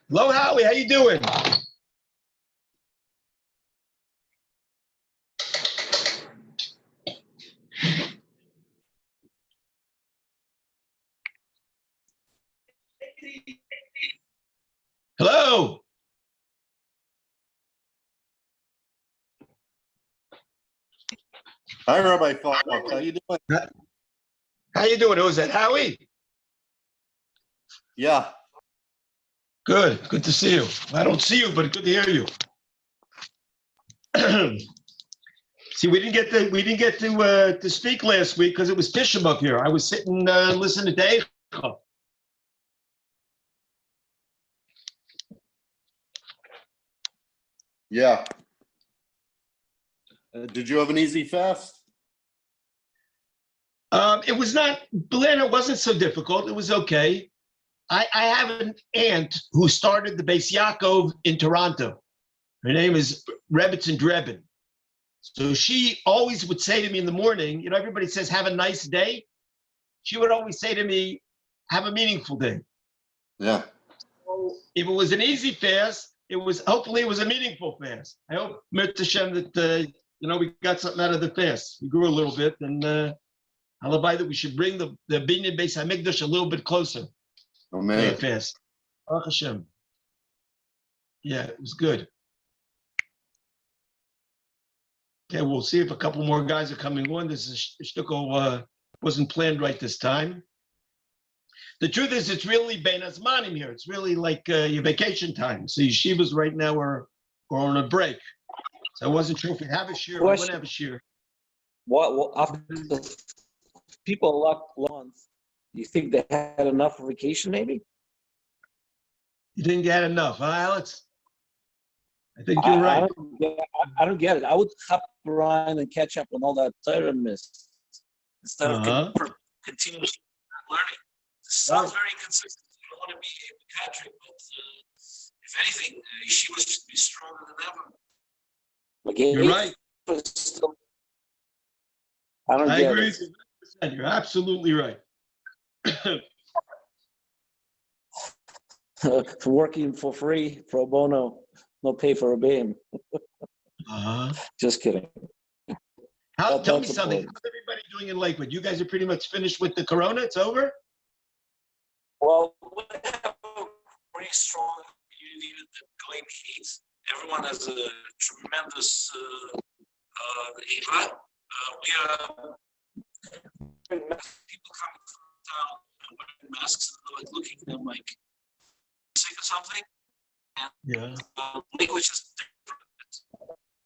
Hello, Howie. How you doing? Hello. Hi, Rabbi Falk. How you doing? How you doing? Who's that, Howie? Yeah. Good. Good to see you. I don't see you, but good to hear you. See, we didn't get to speak last week because it was Tishum up here. I was sitting listening to Dave. Yeah. Did you have an easy fast? It was not, Belen, it wasn't so difficult. It was okay. I have an aunt who started the Beis Yaakov in Toronto. Her name is Rebbitzin Drebin. So she always would say to me in the morning, you know, everybody says, have a nice day. She would always say to me, have a meaningful day. Yeah. So if it was an easy fast, hopefully it was a meaningful fast. I hope, Mirz Hashem, that, we got something out of the fast. We grew a little bit, and Halavai, that we should bring the Binyan Beis HaMikdash a little bit closer. Oh, man. Fast. Baruch Hashem. Yeah, it was good. Okay, we'll see if a couple more guys are coming on. This is shtuko wasn't planned right this time. The truth is, it's really Bein Hazmanim here. It's really like your vacation time. So yeshivas right now are on a break. So I wasn't sure if we'd have a shir or wouldn't have a shir. What after the people locked months, you think they had enough for vacation? Maybe you didn't get enough, huh, Alex? I think you're right. I don't get it. I would hop around and catch up on all that Torah miss instead of continuously learning. This sounds very consistent. I don't want to be Patrick, but if anything, yeshivas should be stronger than ever. Like, you're right. Still, I agree with you 100%. You're absolutely right. For working for free, pro bono, no pay for a BAM. Just kidding. Tell me something. How's everybody doing in Lakewood? You guys are pretty much finished with the corona? It's over? Well, we have a pretty strong community with the going heat. Everyone has a tremendous Eva. We have people coming from town and wearing masks and like looking at them like sick or something. And Lakewood is just different.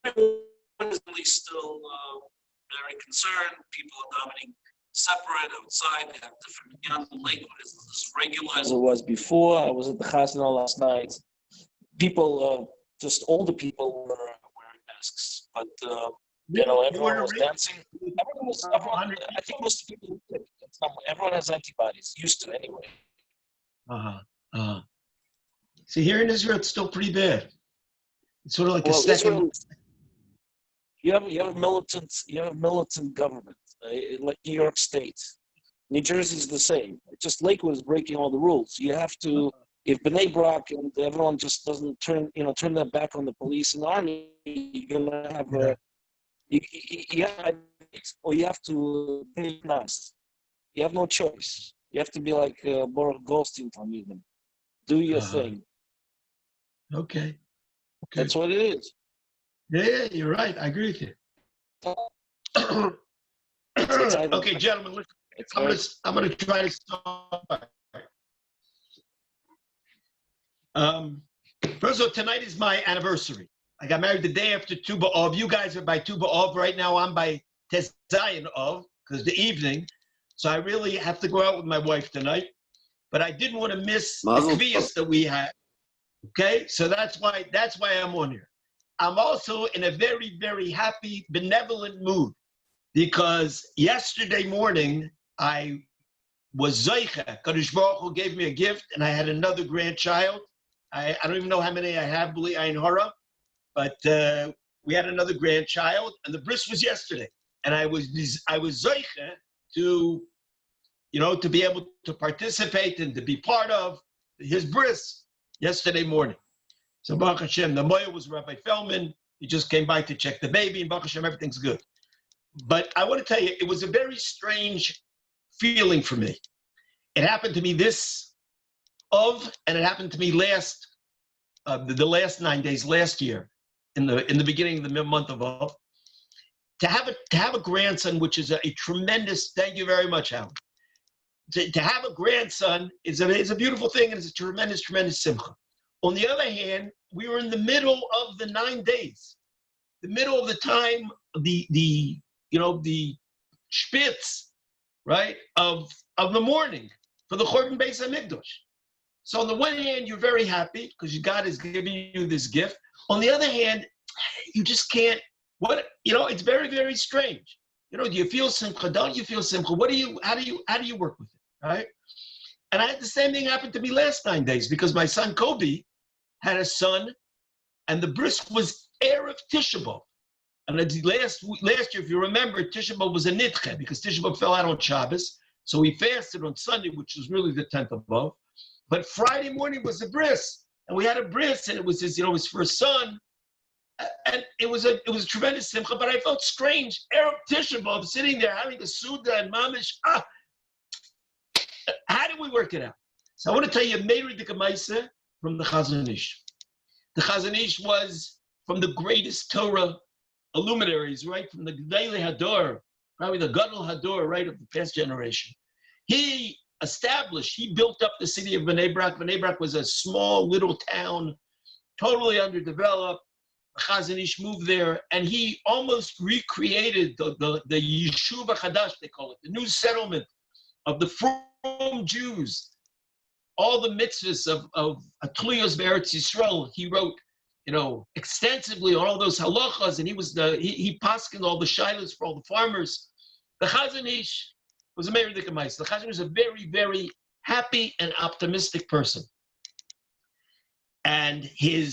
Everyone is really still very concerned. People are davening separate outside. They have different young. Lakewood is as regular as it was before. I was at the Chasana last night. People, just older people were wearing masks, but everyone was dancing. Everyone, I think most people, everyone has antibodies, used to anyway. See, here in Israel, it's still pretty bad. It's sort of like a second. You have a militant government, like New York State. New Jersey's the same. Just Lakewood is breaking all the rules. You have to, if B'nai Brak and everyone just doesn't turn their back on the police and army, you're gonna have or you have to pay nas. You have no choice. You have to be like Baruch Goldstein from even. Do your thing. Okay. That's what it is. Yeah, you're right. I agree with you. Okay, gentlemen, listen, I'm gonna try to start. First of all, tonight is my anniversary. I got married the day after Tu B'Av. You guys are by Tu B'Av. Right now, I'm by Tes Zayin Av, because the evening. So I really have to go out with my wife tonight. But I didn't want to miss the kvias that we had. Okay, so that's why I'm on here. I'm also in a very, very happy, benevolent mood because yesterday morning I was Zoicha. Kadosh Baruch Hu gave me a gift, and I had another grandchild. I don't even know how many I have, B'li Ayin Hara, but we had another grandchild, and the bris was yesterday, and I was Zoicha to be able to participate and to be part of his bris. yesterday morning. So Baruch Hashem, the Moya was Rabbi Feldman. He just came by to check the baby, and Baruch Hashem, everything's good. But I want to tell you, it was a very strange feeling for me. It happened to me and it happened to me the last 9 days last year, in the beginning of the month of Av. To have a grandson, which is a tremendous, thank you very much, Alan. To have a grandson is a beautiful thing, and it's a tremendous, tremendous simcha. On the other hand, we were in the middle of the 9 days, the middle of the time, the spitz, right, of the morning for the Chorban Beis HaMikdash. So on the one hand, you're very happy because God is giving you this gift. On the other hand, you just can't. It's very, very strange. Do you feel simcha? Don't you feel simcha? How do you work with it, right? And I had the same thing happen to me last 9 days because my son Kobe had a son, and the bris was Erev Tisha B'Av. And last year, if you remember, Tisha B'Av was a nitche because Tisha B'Av fell out on Shabbos. So we fasted on Sunday, which was really the 10th of Av. But Friday morning was a bris, and we had a bris, and it was his first son. And it was a tremendous simcha, but I felt strange. Erev Tisha B'Av, sitting there having a suda and mamish. How did we work it out? So I want to tell you a Meiri Dikamaisa from the Chazon Ish. The Chazon Ish was from the greatest Torah illuminaries, right? From the Gdei Hador, probably the Gadol Hador, right, of the past generation. He built up the city of Bnei Brak. Bnei Brak was a small little town, totally underdeveloped. Chazon Ish moved there, and he almost recreated the Yeshuv Chadash, they call it, the new settlement of the Frum Jews. All the mitzvahs of Atluyos Be'eretz Yisrael, he wrote, extensively on all those halachas, and he paskined all the shilas for all the farmers. The Chazon Ish was a Meiri Dikamaisa. The Chazon Ish was a very, very happy and optimistic person, and he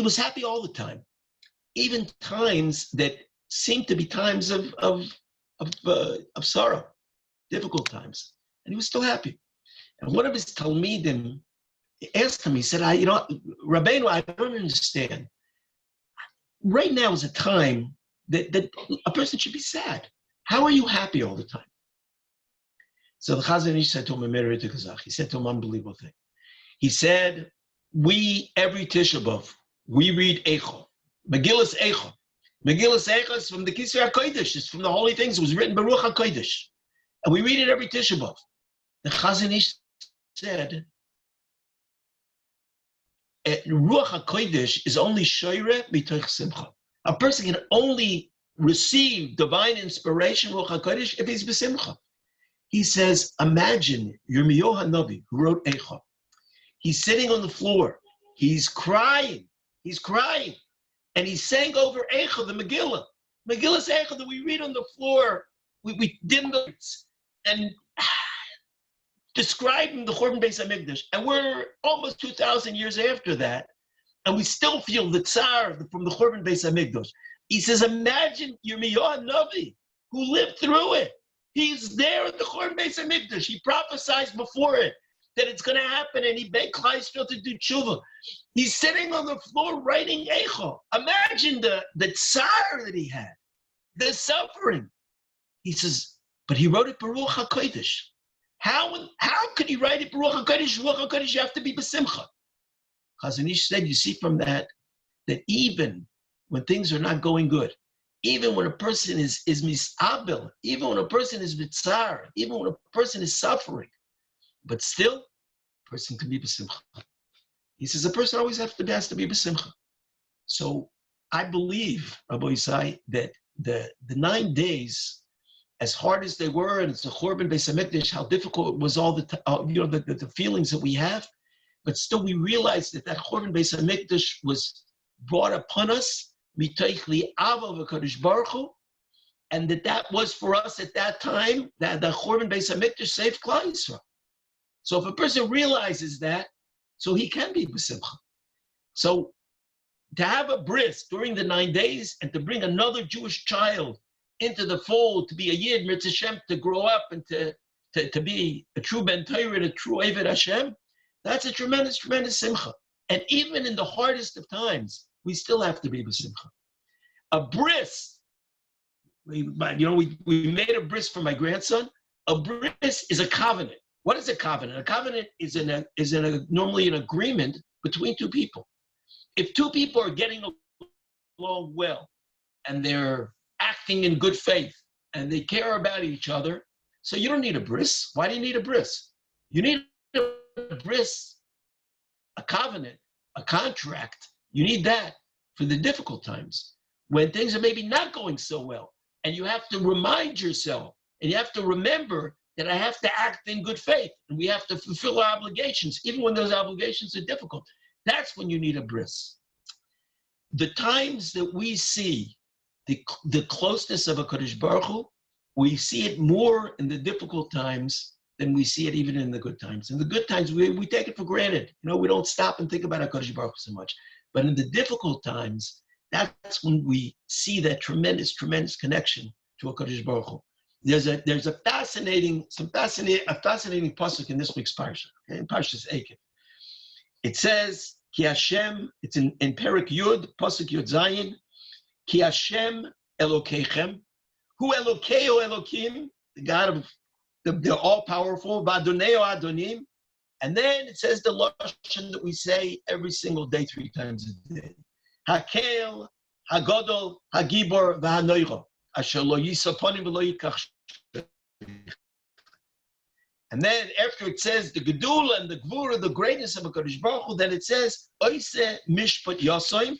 was happy all the time, even times that seemed to be times of sorrow, difficult times, and he was still happy. And one of his talmidim asked him, he said, Rabbeinu, I don't understand. Right now is a time that a person should be sad. How are you happy all the time? So the Chazon Ish said to him, he said to him, unbelievable thing. He said, every Tisha B'Av, we read Eicha, Megillas Eicha. Megillas Eicha is from the Kisei HaKodesh. It's from the holy things. It was written Baruch HaKodesh. And we read it every Tisha B'Av. The Chazon Ish said, Ruach HaKodesh is only Shoire B'toich Simcha. A person can only receive divine inspiration, Ruach HaKodesh, if he's b'simcha. He says, imagine Yirmiyahu Novi, who wrote Eicha. He's sitting on the floor. He's crying. And he's saying over Eicha, the Megillah. Megillah's Eicha that we read on the floor. We dim the lights and describing the Chorban Beis HaMikdash. And we're almost 2,000 years after that, and we still feel the tsar from the Chorban Beis HaMikdash. He says, imagine Yirmiyahu Novi, who lived through it. He's there at the Chorban Beis HaMikdash. He prophesied before it that it's going to happen, and he begged Klal Yisrael to do tshuva. He's sitting on the floor writing Eicha. Imagine the tsar that he had, the suffering. He says, but he wrote it Baruch HaKodesh. How could he write it Baruch HaKodesh? Baruch HaKodesh, you have to be b'simcha. Chazon Ish said, you see from that even when things are not going good, even when a person is misabel, even when a person is bitzar, even when a person is suffering, but still, a person can be b'simcha. He says a person always has to be b'simcha. So I believe, Rabbi Yisai, that the 9 days, as hard as they were, and it's a Chorban Beis HaMikdash, how difficult it was, all the feelings that we have, but still we realized that Chorban Beis HaMikdash was brought upon us, mitoich li'ava v'kadosh baruch hu, and that was for us at that time, that the Chorban Beis HaMikdash saved Klal Yisrael. So if a person realizes that, so he can be b'simcha. So to have a bris during the 9 days and to bring another Jewish child into the fold, to be a Yid, Mirz Hashem, to grow up and to be a true Ben Torah, a true Eved Hashem, That's a tremendous, tremendous simcha. And even in the hardest of times, we still have to be b'simcha. A bris, we made a bris for my grandson. A bris is a covenant. What is a covenant? A covenant is normally an agreement between two people. If two people are getting along well and they're acting in good faith and they care about each other, so you don't need a bris. Why do you need a bris? You need a bris, a covenant, a contract. You need that for the difficult times when things are maybe not going so well. And you have to remind yourself, and you have to remember that I have to act in good faith, and we have to fulfill our obligations, even when those obligations are difficult. That's when you need a bris. The times that we see the closeness of a Kadosh Baruch Hu, we see it more in the difficult times than we see it even in the good times. In the good times, we take it for granted. We don't stop and think about a Kadosh Baruch Hu so much. But in the difficult times, that's when we see that tremendous, tremendous connection to a Kadosh Baruch Hu. There's a fascinating pasuk in this week's Parsha, okay? In Parsha's Lakewood. It says, Ki Hashem, it's in Perik Yud, pasuk Yud Zayin, Ki Hashem Elokeichem, Hu Elokeo Elokim, the God of the all-powerful, V'Adoneo Adonim, and then it says the lashon that we say every single day, 3 times a day. Hakel, Hagodol, Hagibor, V'Hanoiro, Asher lo yisaponim v'lo yikach. And then after it says the Gedula and the Gvura, the greatness of a Kadosh Baruch Hu, then it says, Oise Mishpat Yosoim,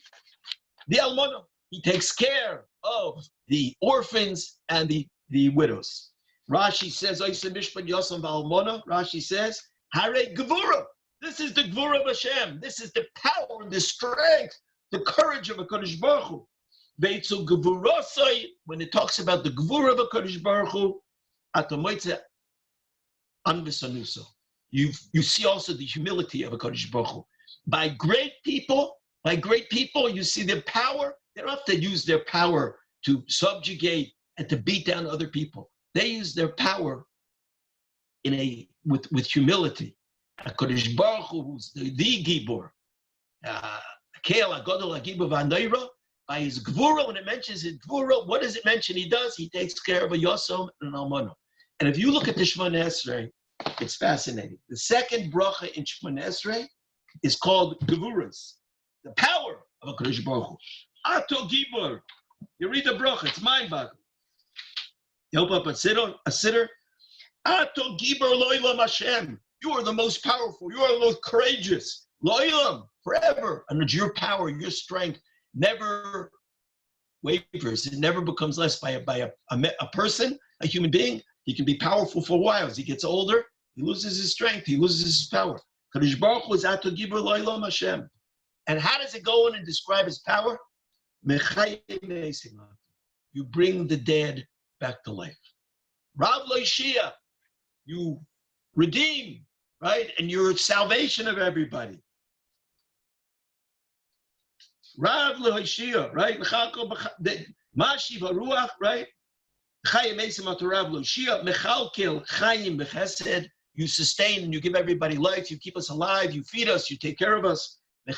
the Almono. He takes care of the orphans and the widows. Rashi says, Oise Mishpat Yosoim v'Almono. Rashi says, Hare Gvura. This is the Gvura of Hashem. This is the power, the strength, the courage of a Kadosh Baruch Hu. Beitzu Gvurosai, when it talks about the Gvura of a Kadosh Baruch Hu, Atomoitze Anvisanuso. You see also the humility of a Kadosh Baruch Hu. By great people, you see their power. They don't have to use their power to subjugate and to beat down other people. They use their power with humility. A Kadosh Baruch Hu, who's the Gibor, Keil Agodol Hagibor V'Hanoiro, by his Gvura, when it mentions his Gvura, what does it mention he does? He takes care of a Yosom and an Almono. And if you look at the Shemona Esrei, it's fascinating. The second bracha in Shemona Esrei is called Gevuras, the power of a Kadosh Baruch Hu. Ato Gibor. You read the bracha, it's mind-boggling. You open up a siddur. Ato Gibor Lo'ilam Hashem. You are the most powerful. You are the most courageous. Lo'ilam, forever. And it's your power, your strength never wavers. It never becomes less by a person, a human being. He can be powerful for a while. As he gets older, he loses his strength. He loses his power. Kadosh Baruch Hu is Ato Gibor Lo'ilam Hashem. And how does it go in and describe his power? You bring the dead back to life. Rav Loishia, you redeem, right? And you're salvation of everybody. Rav Loishia, right? Mashiv Haruach, right? You sustain and you give everybody life. You keep us alive. You feed us. You take care of us. You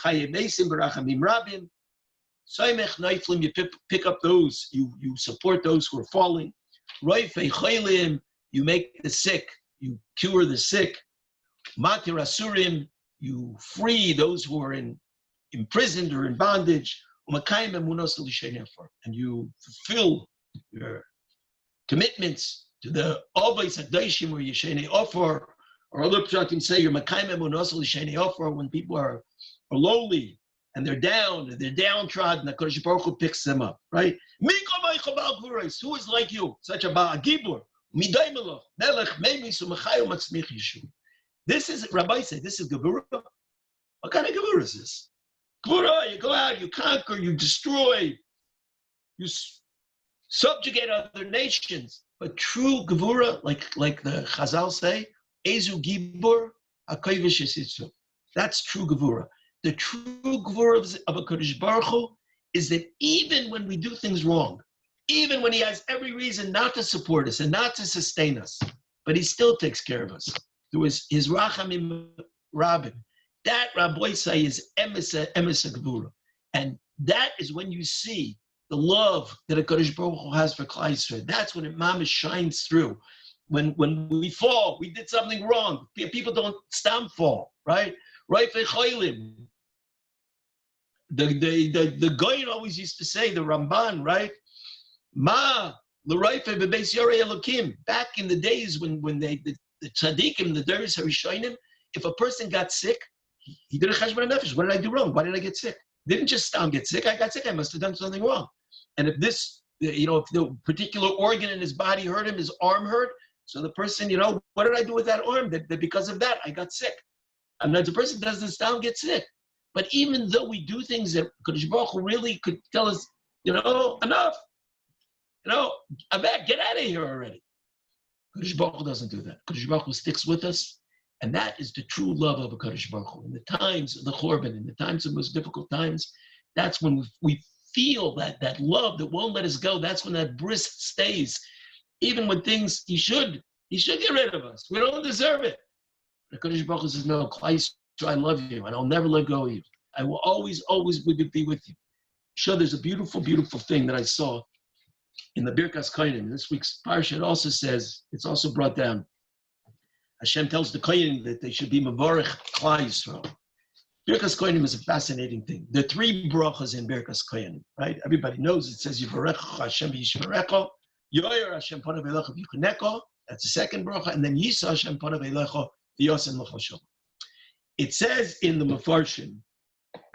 pick up those. You support those who are falling. You make the sick. You cure the sick. Matir Asurim. You free those who are imprisoned or in bondage. And you fulfill your commitments to the Avos Hadaishim or Yeshenei Offer, or other pshatim say you're Makayim Emunos L'Yeshenei Offer when people are lowly and they're down and they're downtrodden. The Kadosh Baruch Hu picks them up, right? Who is like you? Such a Baal Gibor. This is Rabbi said. This is Gevura. What kind of Gevura is this? Gevura, you go out, you conquer, you destroy, you subjugate other nations. But true Gevura, like the Chazal say, Ezu Gibor HaKovish Yisitzu. That's true Gevura. The true Gevura of a Kadosh Baruch Hu is that even when we do things wrong, even when he has every reason not to support us and not to sustain us, but he still takes care of us. Through his Rachamim Rabin. That Rabbi say is emesa gvura. And that is when you see the love that HaKadosh Baruch Hu has for Klal Yisrael. That's when it mama shines through. When we fall, we did something wrong. People don't stam fall, right? Right? The Goyen always used to say, the Ramban, right? Ma l'raife b'beis yorei Elokim. Back in the days when the tzaddikim, the Doros HaRishonim, if a person got sick, he did a cheshbon nefesh. What did I do wrong? Why did I get sick? Didn't just get sick. I got sick. I must have done something wrong. And if this, if the particular organ in his body hurt him, his arm hurt, so the person, what did I do with that arm? That because of that, I got sick. And the person doesn't get sick. But even though we do things that Kadosh Baruch Hu really could tell us, enough. I'm back. Get out of here already. Kadosh Baruch Hu doesn't do that. Kadosh Baruch Hu sticks with us. And that is the true love of a Kadosh Baruch Hu. In the times of the Chorban, in the times of the most difficult times, that's when we feel that love that won't let us go. That's when that bris stays. Even when things, he should get rid of us. We don't deserve it. The Kadosh Baruch Hu says, no, Klal Yisrael, I love you, and I'll never let go of you. I will always be with you. Sure, there's a beautiful, beautiful thing that I saw in the Birkas Kohanim. This week's Parsha, it also says, it's also brought down. Hashem tells the Kohanim that they should be Mavorech Klal Yisrael. Birkas Kohanim is a fascinating thing. There are 3 brachas in Birkas Kohanim, right? Everybody knows it says Yivarech Hashem v'yishmerecha, Yoyer Hashem panav elecha v'yichunecha. That's the second bracha, and then Yisa Hashem panav elecha v'yosem lecha shalom. It says in the Mefarshim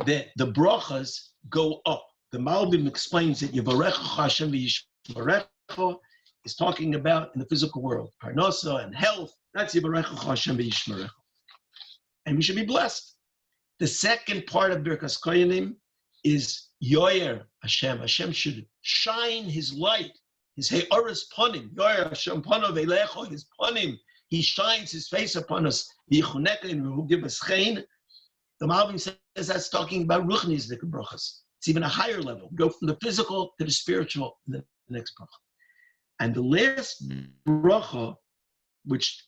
that the brachas go up. The Malbim explains that Yivarech Hashem v'yishmerecha is talking about in the physical world, parnasa and health. That's Yivarech Hashem v'yishmerecha, and we should be blessed. The second part of Birkas Kohanim is Yoyer Hashem. Hashem should shine His light, His He'oris Panim. Yoyer Hashem Panav Eilecho, His Panim. He shines His face upon us. V'yichuneka and He will give us Chein. The Malbim says that's talking about Ruchnis Brachas. It's even a higher level. We go from the physical to the spiritual in the next bracha. And the last bracha, which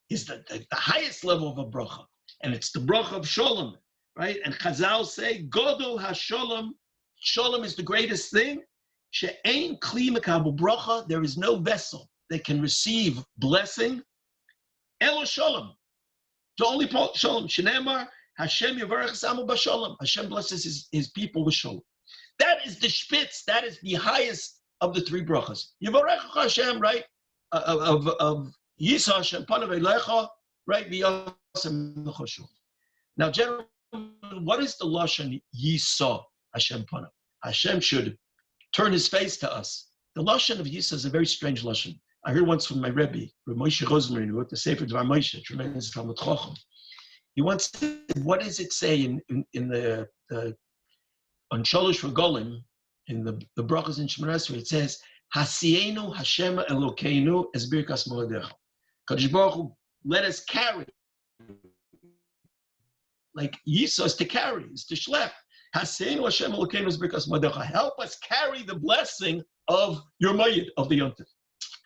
is the highest level of a bracha, and it's the bracha of Shalom, right? And Chazal say, Godol HaShalom, Shalom is the greatest thing. She'ein kli mekabel bracha, there is no vessel that can receive blessing. Elo Shalom, to only Shalom. Shenemar, Hashem Yavarech Samu B'Shalom. Hashem blesses his people with Shalom. That is the spitz, that is the highest of the 3 brachas. Yavarech Hashem, right? Of Yisa Hashem Panav Eilecha, right? Now, gentlemen, what is the lashon Yisa Hashem Panav? Hashem should turn His face to us. The lashon of Yisa is a very strange lashon. I heard once from my Rebbe, Moshe Rosenberg, who wrote the Sefer Dvar Moshe, tremendous Talmud Chacham. He once said, what does it say in the on Sholosh Regolim, in the brachas in Shemona Esrei? It says, Hasienu Hashem Elokeinu es birkas moedecha. Kadosh Baruch Hu, let us carry. Like Yisa is to carry, is to schlep. Hasienu Hashem Elokeinu es birkas moedecha. Help us carry the blessing of your mayid, of the yontif.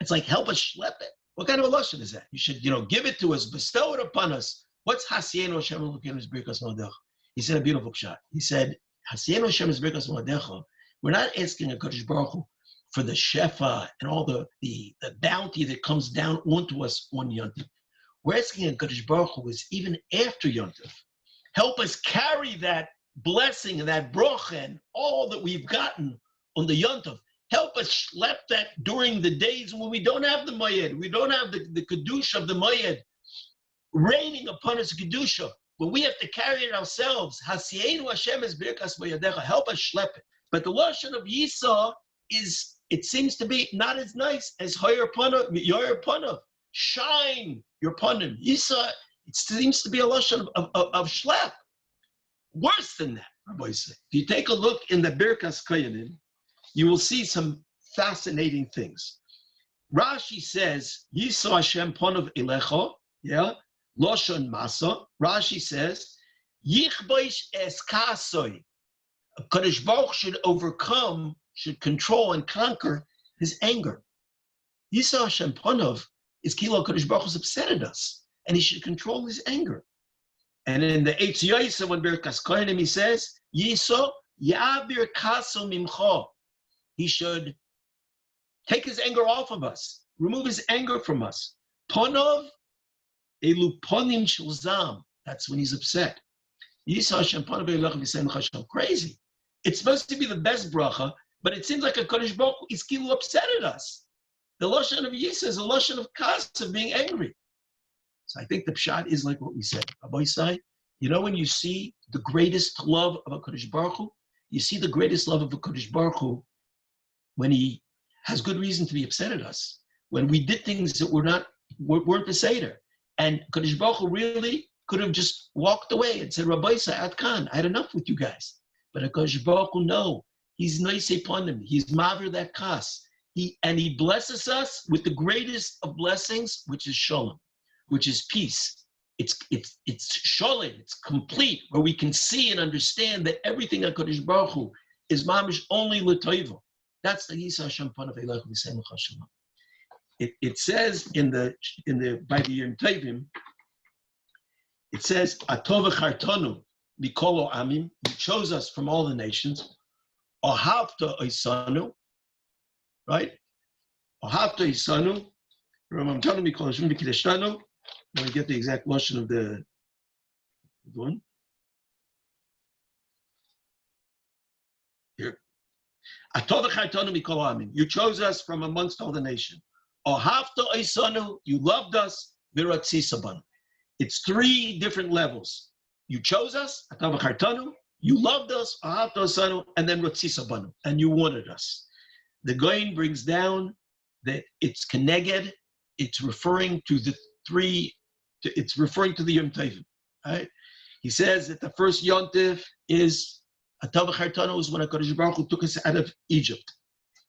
It's like, help us schlep it. What kind of a lashon is that? You should, give it to us, bestow it upon us. What's Hasienu Hashem Elokeinu es birkas moedecha? He said a beautiful shot. He said, Hasienu Hashem es birkas moedecha. We're not asking a Kadosh Baruch Hu for the shefa and all the bounty that comes down onto us on Yontif. We're asking a Kadosh Baruch Hu is even after Yontif. Help us carry that blessing and that bracha and all that we've gotten on the Yontif. Help us schlep that during the days when we don't have the Mayed, we don't have the Kedusha of the Mayed raining upon us Kedusha. When we have to carry it ourselves, Hasienu Hashem es birkas moedecha. Help us schlep it. But the lashon of Yisa is, it seems to be not as nice as Yoyer Panav. Shine your panim. Yisa, it seems to be a lashon of schlep. Worse than that, Rabbi say. If you take a look in the Birkas Kohanim, you will see some fascinating things. Rashi says, Yisa Hashem Panav Elecha, lashon masa. Rashi says, Yichboish es kasoi. Kadosh Baruch should control and conquer his anger. Yisa Hashem Panav is Kilo Kadosh Baruch is upset at us. and he should control his anger. And in the Eitz Yoisa, when Birkas Kohanim, he says, Yiso Ya'avir Kaso Mimcho. He should take his anger off of us, remove his anger from us. Ponov Elu Ponim Shulzam. That's when he's upset. Yiso Hashem Ponov Elach V'Sem Chasham. Crazy. It's supposed to be the best bracha, but it seems like a Kodesh Baruch Hu is kilu upset at us. The Lashon of Yisa is a Lashon of Kas, of being angry. So I think the pshat is like what we said. Rabbi Sai, you know when you see the greatest love of a Kodesh Baruch Hu, you see the greatest love of a Kodesh Baruch Hu when he has good reason to be upset at us, when we did things that weren't Beseder. And Kodesh Baruch Hu really could have just walked away and said, Rabbi Sai, Ad Kan, I had enough with you guys. But a Kodesh Baruch Hu, no, he's noisei ponim, he's maver that kas. He blesses us with the greatest of blessings, which is shalom, which is peace. It's shalom, it's complete, where we can see and understand that everything at Kodesh Baruch Hu is mamish only l'toivo. That's the Yisa Hashem Panav Eilach V'Seim L'Chashem. It says by the Yom Tovim, it says Atov V'Chartonu Mikolo Amim. You chose us from all the nations. Ohavta Oisanu. Right? Ohavta Isanu, Ramamtanu Mikol Hashem B'Kideshtanu. Let me get the exact lashon of the one. Here. Atov V'Chartanu Mikol Amin. You chose us from amongst all the nation. Ohavta Isanu. You loved us. V'Ratzisabanu. It's three different levels. You chose us. Atov V'Chartanu. You loved us. Ohavta Isanu, and then Ratzisabanu, and you wanted us. The Goyin brings down that it's Keneged, it's referring to the it's referring to the Yom Tovim, right? He says that the first Yom Tov is, Atov V'Chartanu is when HaKadosh Baruch Hu took us out of Egypt.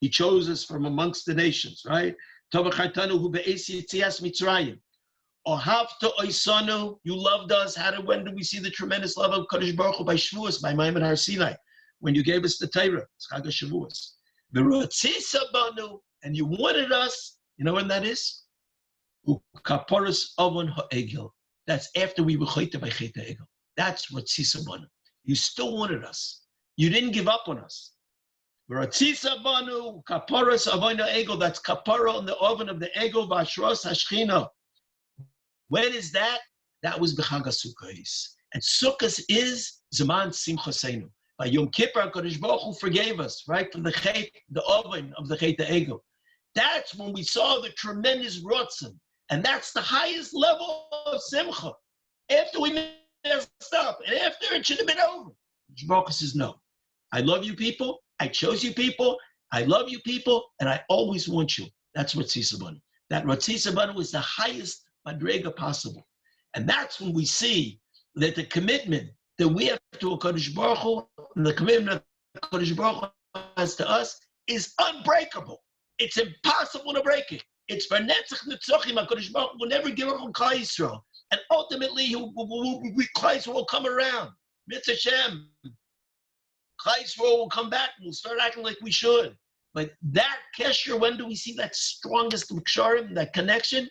He chose us from amongst the nations, right? Atov V'Chartanu hu be'es yitzias Mitzrayim. Ohavta Oisanu, you loved us. When do we see the tremendous love of HaKadosh Baruch Hu? By Shavuos, by Maimon Har Sinai, when you gave us the Torah, it's Chag HaShavuos. And you wanted us, you know when that is? That's after we were chayta by chayta egel. That's Ratzisabanu. You still wanted us. You didn't give up on us. Ratzisabanu, kaparas avona egel. That's kapara on the oven of the egel, v'ashros hashchina. When is that? That was b'chag HaSukkos. And Sukkos is Zaman Simchaseinu. By Yom Kippur, HaKadosh Baruch Hu forgave us, right, from the oven of the Chet Ego. That's when we saw the tremendous rotzen, and that's the highest level of Simcha. After we messed up, and after it should have been over, HaKadosh Baruch Hu says, no, I love you people, I chose you people, I love you people, and I always want you. That's Ratzisabanu. That Ratzisabanu is the highest madrega possible. And that's when we see that the commitment that we have to HaKadosh Baruch Hu, and the commitment that HaKadosh Baruch Hu has to us is unbreakable. It's impossible to break it. It's for Netzach Netzochim. HaKadosh Baruch Hu will never give up on Klal Yisrael. And ultimately, Klal Yisrael will come around. Mitzvah Hashem. Klal Yisrael will come back and we'll start acting like we should. But that kesher, when do we see that strongest ksharim, that connection?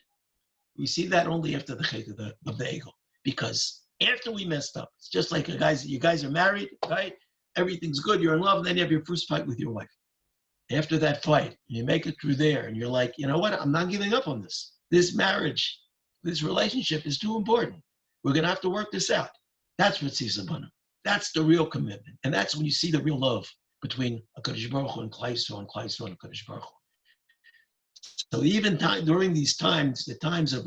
We see that only after the chet of the ego. Because after we messed up, it's just like you guys are married, right? Everything's good, you're in love, and then you have your first fight with your wife. After that fight, you make it through there, and you're like, you know what? I'm not giving up on this. This marriage, this relationship is too important. We're going to have to work this out. That's what Tzisabana. That's the real commitment. And that's when you see the real love between HaKadosh Baruch Hu and Klal Yisrael and Klal Yisrael and HaKadosh Baruch Hu. So even during these times, the times of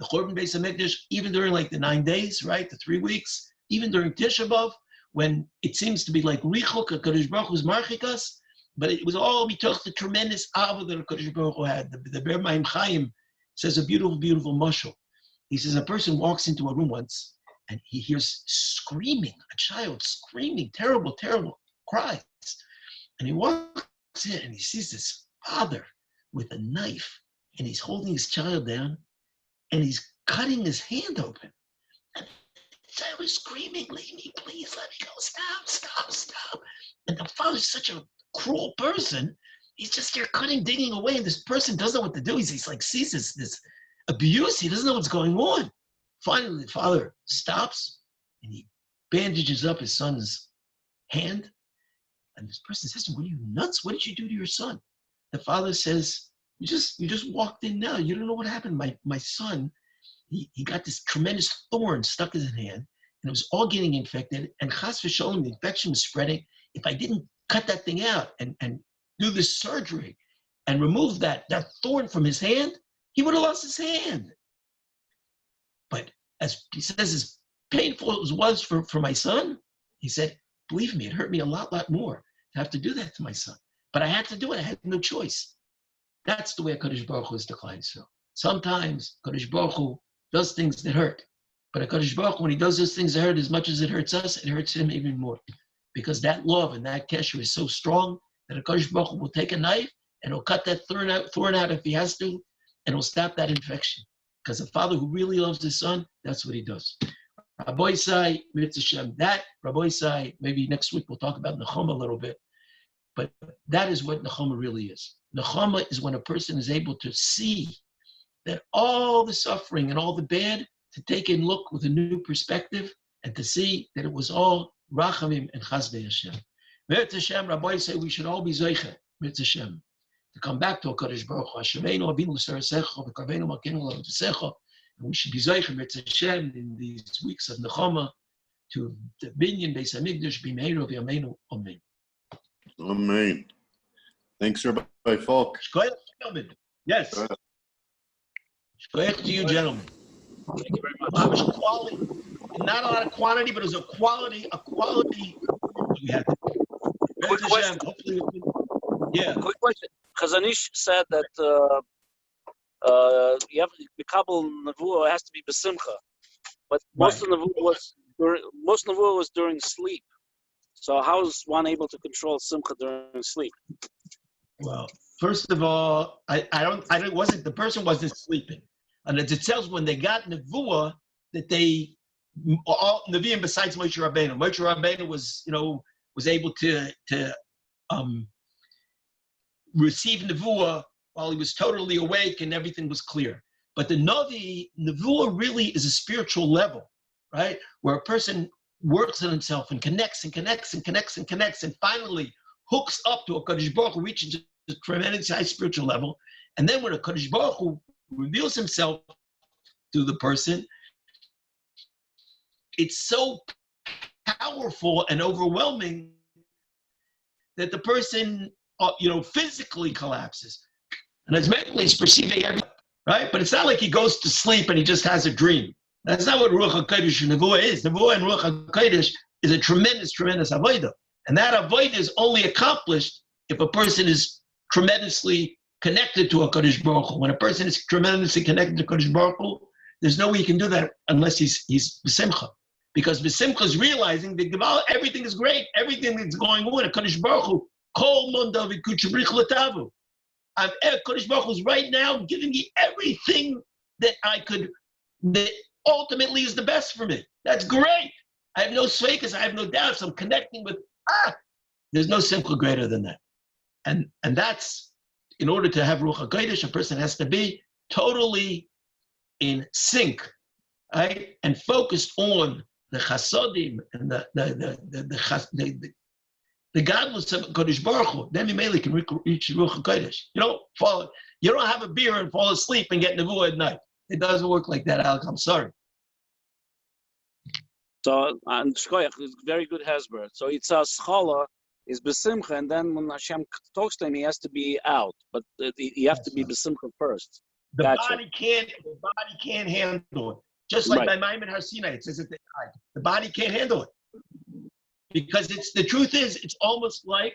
the Churban Beis HaMikdash, even during like the 9 days, right, the 3 weeks, even during Tisha B'Av, when it seems to be like Richuk, HaKadosh Baruch Hu was marchik us, but it was all because the tremendous ava that HaKadosh Baruch Hu had. The Ber Maim Chaim says a beautiful, beautiful mashal. He says a person walks into a room once and he hears screaming, a child screaming, terrible, terrible cries. And he walks in and he sees this father with a knife and he's holding his child down and he's cutting his hand open. And the child is screaming, leave me, please, let me go, stop, stop, stop. And the father's such a cruel person. He's just here cutting, digging away, and this person doesn't know what to do. He's like sees this abuse. He doesn't know what's going on. finally the father stops and he bandages up his son's hand. And this person says to him, "What are you, nuts? What did you do to your son?" The father says, You just walked in now. You don't know what happened. My son, he got this tremendous thorn stuck in his hand, and it was all getting infected. And chas v'sholem, the infection was spreading. If I didn't cut that thing out and do this surgery and remove that thorn from his hand, he would have lost his hand. But as he says, as painful as it was for my son, he said, believe me, it hurt me a lot more to have to do that to my son. But I had to do it. I had no choice. That's the way HaKadosh Baruch Hu is declined. So sometimes HaKadosh Baruch Hu does things that hurt. But HaKadosh Baruch Hu, when he does those things that hurt, as much as it hurts us, it hurts him even more. Because that love and that kesher is so strong that HaKadosh Baruch Hu will take a knife and he'll cut that thorn out if he has to, and he'll stop that infection. Because a father who really loves his son, that's what he does. Rabbi Isai, Mitzvah that, Rabbi Isai, maybe next week we'll talk about Nechama a little bit. But that is what Nechama really is. Nechama is when a person is able to see that all the suffering and all the bad, to take and look with a new perspective and to see that it was all Rachamim and Chasdei Hashem. Mirz Hashem, Rabbi say we should all be Zeicha, Mirz Hashem, to come back to HaKadosh Baruch Hu. Hashemeinu Abinu L'Sarasecha, V'Karveinu Malkeinu L'Avtesecha. And we should be Zeicha, Mirz Hashem, in these weeks of Nechama, to the Binyan Beis HaMikdash, B'Meinu V'Yameinu, Amen. Amen. Thanks, Rabbi Falk. Shkoyach, gentlemen. Yes. Shkoyach to you, gentlemen. Thank you very much. Quality, not a lot of quantity, but it was a quality we had. Quick question. Yeah. Quick question. Chazanish said that you have the Kabul Nevuah has to be besimcha, but most of Nevuah was during sleep. So how is one able to control simcha during sleep? Well, first of all, the person wasn't sleeping. And it tells when they got Nevuah that they, all Nevi'im besides Moshe Rabbeinu was able to receive Nevuah while he was totally awake and everything was clear. But the Novi, Nevuah really is a spiritual level, right? Where a person works on himself and connects and finally hooks up to a HaKadosh Baruch Hu, reaches a tremendous high spiritual level. And then when a HaKadosh Baruch Hu reveals himself to the person, it's so powerful and overwhelming that the person, physically collapses. And as mentally he's perceiving everything, right? But it's not like he goes to sleep and he just has a dream. That's not what Ruach HaKodesh and Nevuah is. Nevuah and Ruach HaKodesh is a tremendous avodah. And that avodah is only accomplished if a person is tremendously connected to HaKadosh Baruch Hu. When a person is tremendously connected to HaKadosh Baruch Hu, there's no way he can do that unless he's b'simcha. Because b'simcha is realizing that everything is great. Everything that's going on, HaKadosh Baruch Hu, kol monda v'kuchabrich l'tavu. HaKadosh Baruch Hu is right now giving me everything that that ultimately is the best for me. That's great. I have no sveikas, I have no doubts. I'm connecting with, there's no simcha greater than that. And that's, in order to have Ruach HaKodesh, a person has to be totally in sync, right? And focused on the chasodim and the godless of Kodesh Baruch Hu. Then Mimeli can reach Ruach HaKodesh. You don't have a beer and fall asleep and get nevuah at night. It doesn't work like that, Alex. I'm sorry. So, and Shkoyach is very good Hezbollah. So it's a schala is besimcha, and then when Hashem talks to him, he has to be out. But you have to be besimcha first. The body can't handle it. Just like by Maimon Har Sinai, it says at the time, the body can't handle it. Because the truth is, it's almost like,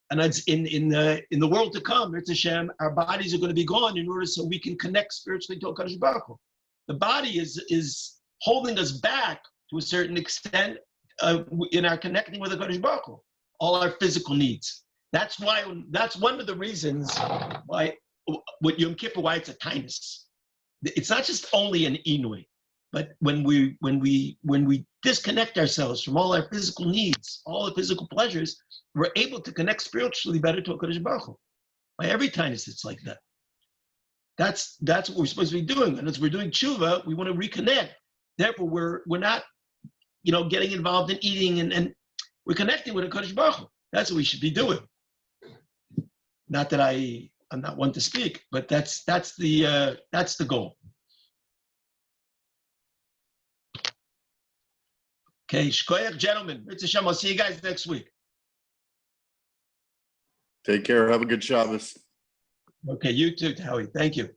and it's in the world to come, it's Hashem, our bodies are going to be gone in order so we can connect spiritually to HaKadosh Baruch Hu. The body is holding us back to a certain extent in our connecting with HaKadosh Baruch Hu, all our physical needs. That's one of the reasons why with Yom Kippur, why it's a kindness. It's not just only an inui, but when we disconnect ourselves from all our physical needs, all the physical pleasures, we're able to connect spiritually better to HaKadosh Baruch Hu. By every kindness, it's like that. That's what we're supposed to be doing. And as we're doing tshuva, we want to reconnect. Therefore, we're not, getting involved in eating and we're connecting with the Kadosh Baruch Hu. That's what we should be doing. Not that I'm not one to speak, but that's the goal. Okay, shkoyach, gentlemen. Mitzvah Shem, I'll see you guys next week. Take care. Have a good Shabbos. Okay, you too, Howie. Thank you.